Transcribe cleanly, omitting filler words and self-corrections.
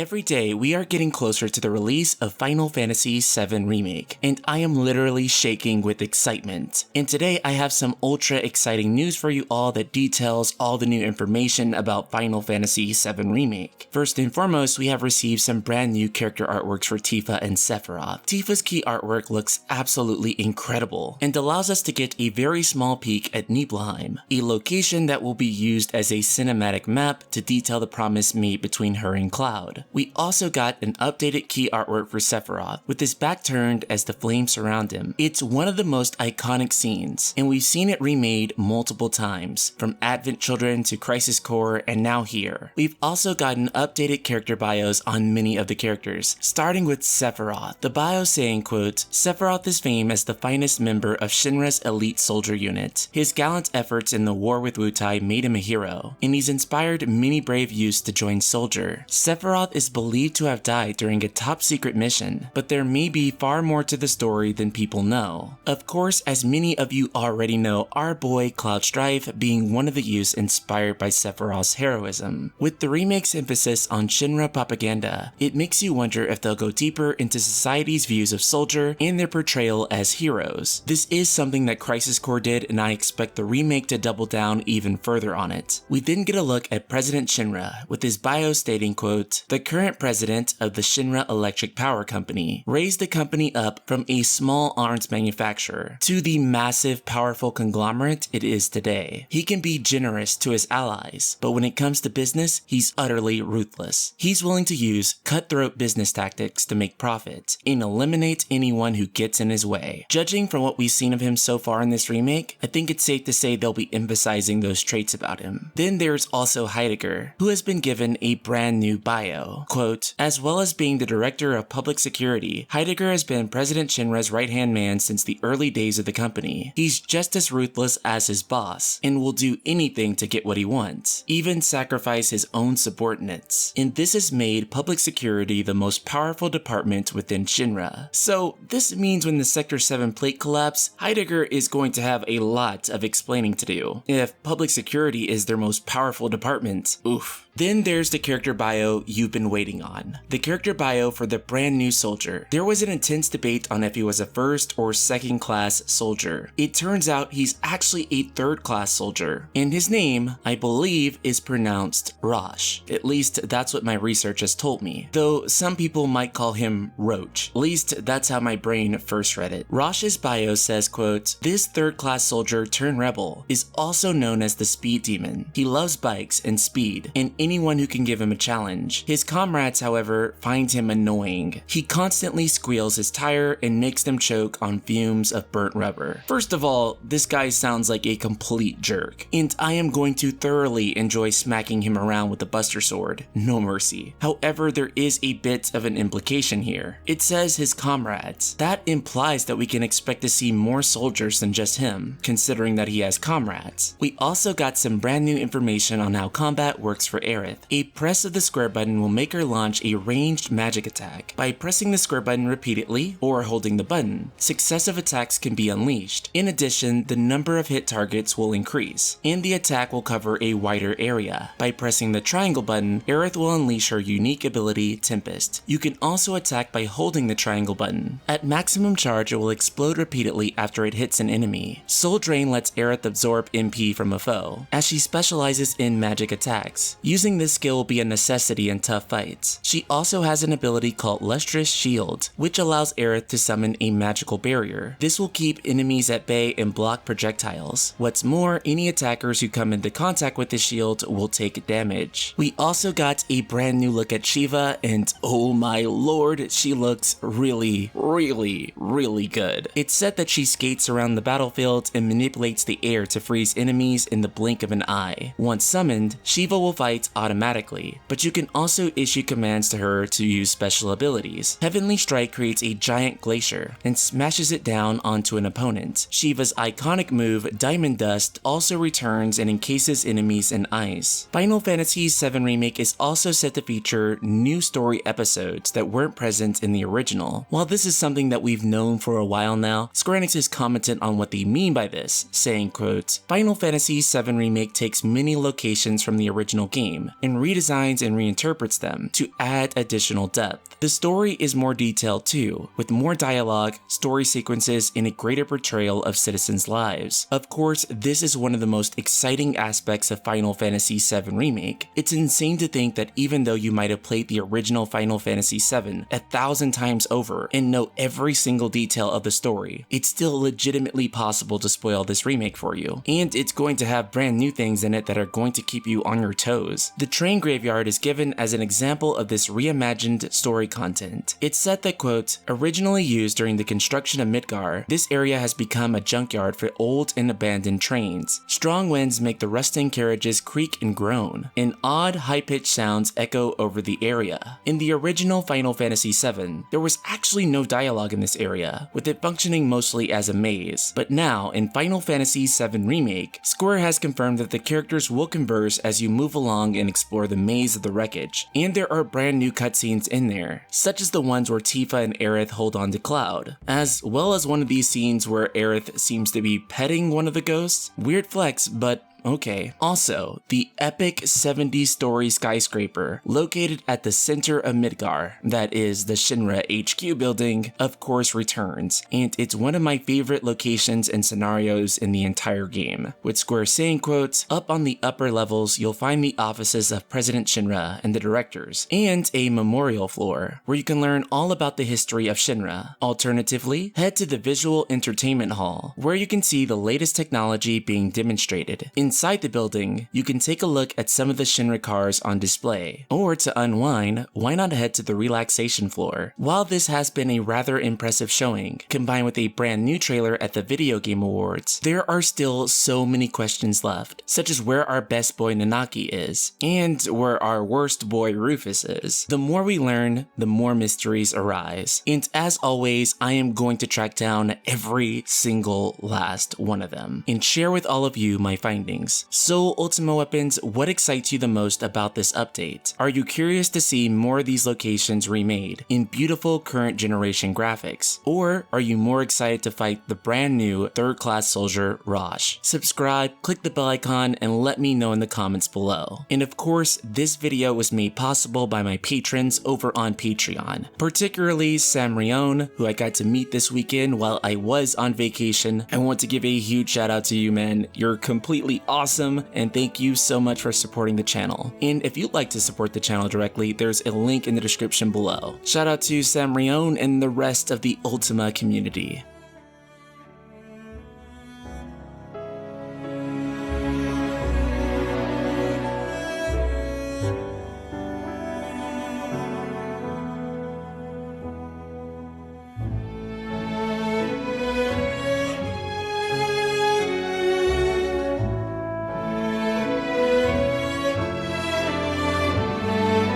Every day, we are getting closer to the release of Final Fantasy VII Remake, and I am literally shaking with excitement. And today, I have some ultra exciting news for you all that details all the new information about Final Fantasy VII Remake. First and foremost, we have received some brand new character artworks for Tifa and Sephiroth. Tifa's key artwork looks absolutely incredible, and allows us to get a very small peek at Nibelheim, a location that will be used as a cinematic map to detail the promise made between her and Cloud. We also got an updated key artwork for Sephiroth, with his back turned as the flames surround him. It's one of the most iconic scenes, and we've seen it remade multiple times, from Advent Children to Crisis Core and now here. We've also gotten updated character bios on many of the characters, starting with Sephiroth. The bio saying, quote, "Sephiroth is famed as the finest member of Shinra's elite soldier unit. His gallant efforts in the war with Wutai made him a hero, and he's inspired many brave youths to join Soldier. Sephiroth is believed to have died during a top secret mission, but there may be far more to the story than people know. Of course, as many of you already know, our boy Cloud Strife being one of the youths inspired by Sephiroth's heroism. With the remake's emphasis on Shinra propaganda, it makes you wonder if they'll go deeper into society's views of Soldier and their portrayal as heroes. This is something that Crisis Core did, and I expect the remake to double down even further on it." We then get a look at President Shinra, with his bio stating, quote, "The current president of the Shinra Electric Power Company raised the company up from a small arms manufacturer to the massive, powerful conglomerate it is today. He can be generous to his allies, but when it comes to business, he's utterly ruthless. He's willing to use cutthroat business tactics to make profit and eliminate anyone who gets in his way." Judging from what we've seen of him so far in this remake, I think it's safe to say they'll be emphasizing those traits about him. Then there's also Heidegger, who has been given a brand new bio. Quote, "As well as being the director of public security, Heidegger has been President Shinra's right-hand man since the early days of the company. He's just as ruthless as his boss, and will do anything to get what he wants, even sacrifice his own subordinates. And this has made public security the most powerful department within Shinra." So this means when the Sector 7 plate collapse, Heidegger is going to have a lot of explaining to do. If public security is their most powerful department, oof. Then there's the character bio you've been waiting on. The character bio for the brand new Soldier. There was an intense debate on if he was a first or second class soldier. It turns out he's actually a third class soldier, and his name, I believe, is pronounced Rosh. At least that's what my research has told me, though some people might call him Roach. At least that's how my brain first read it. Rosh's bio says, quote, "This third class soldier turned rebel is also known as the Speed Demon. He loves bikes and speed, and anyone who can give him a challenge. His comrades, however, find him annoying. He constantly squeals his tire and makes them choke on fumes of burnt rubber." First of all, this guy sounds like a complete jerk, and I am going to thoroughly enjoy smacking him around with a buster sword. No mercy. However, there is a bit of an implication here. It says his comrades. That implies that we can expect to see more soldiers than just him, considering that he has comrades. We also got some brand new information on how combat works for Aerith. A press of the square button will make her launch a ranged magic attack. By pressing the square button repeatedly, or holding the button, successive attacks can be unleashed. In addition, the number of hit targets will increase, and the attack will cover a wider area. By pressing the triangle button, Aerith will unleash her unique ability, Tempest. You can also attack by holding the triangle button. At maximum charge, it will explode repeatedly after it hits an enemy. Soul Drain lets Aerith absorb MP from a foe, as she specializes in magic attacks. Using this skill will be a necessity in tough fights. She also has an ability called Lustrous Shield, which allows Aerith to summon a magical barrier. This will keep enemies at bay and block projectiles. What's more, any attackers who come into contact with the shield will take damage. We also got a brand new look at Shiva, and oh my lord, she looks really good. It's said that she skates around the battlefield and manipulates the air to freeze enemies in the blink of an eye. Once summoned, Shiva will fight automatically, but you can also issue commands to her to use special abilities. Heavenly Strike creates a giant glacier and smashes it down onto an opponent. Shiva's iconic move, Diamond Dust, also returns and encases enemies in ice. Final Fantasy VII Remake is also set to feature new story episodes that weren't present in the original. While this is something that we've known for a while now, Square Enix has commented on what they mean by this, saying, quote, "Final Fantasy VII Remake takes many locations from the original game, game and redesigns and reinterprets them to add additional depth. The story is more detailed too, with more dialogue, story sequences, and a greater portrayal of citizens' lives. Of course, this is one of the most exciting aspects of Final Fantasy VII Remake. It's insane to think that even though you might have played the original Final Fantasy VII 1,000 times over and know every single detail of the story, it's still legitimately possible to spoil this remake for you. And it's going to have brand new things in it that are going to keep you on your toes. The train graveyard is given as an example of this reimagined story content. It's said that, quote, originally used during the construction of Midgar, this area has become a junkyard for old and abandoned trains. Strong winds make the rusting carriages creak and groan, and odd high-pitched sounds echo over the area. In the original Final Fantasy VII, there was actually no dialogue in this area, with it functioning mostly as a maze. But now, in Final Fantasy VII Remake, Square has confirmed that the characters will converse as you move along and explore the maze of the wreckage, and there are brand new cutscenes in there, such as the ones where Tifa and Aerith hold on to Cloud, as well as one of these scenes where Aerith seems to be petting one of the ghosts. Weird flex, but okay. Also, the epic 70-story skyscraper located at the center of Midgar, that is the Shinra HQ building, of course returns, and it's one of my favorite locations and scenarios in the entire game, with Square saying, quote, up on the upper levels you'll find the offices of President Shinra and the directors, and a memorial floor, where you can learn all about the history of Shinra. Alternatively, head to the Visual Entertainment Hall, where you can see the latest technology being demonstrated. Inside the building, you can take a look at some of the Shinra cars on display. Or to unwind, why not head to the relaxation floor? While this has been a rather impressive showing, combined with a brand new trailer at the Video Game Awards, there are still so many questions left, such as where our best boy Nanaki is, and where our worst boy Rufus is. The more we learn, the more mysteries arise, and as always, I am going to track down every single last one of them, and share with all of you my findings. So Ultima Weapons, what excites you the most about this update? Are you curious to see more of these locations remade in beautiful current generation graphics? Or are you more excited to fight the brand new third-class soldier Rosh? Subscribe, click the bell icon, and let me know in the comments below. And of course, this video was made possible by my patrons over on Patreon, particularly Sam Rione, who I got to meet this weekend while I was on vacation. I want to give a huge shout out to you, man. You're completely awesome, and thank you so much for supporting the channel. And if you'd like to support the channel directly, there's a link in the description below. Shout out to Sam Rione and the rest of the Ultima community.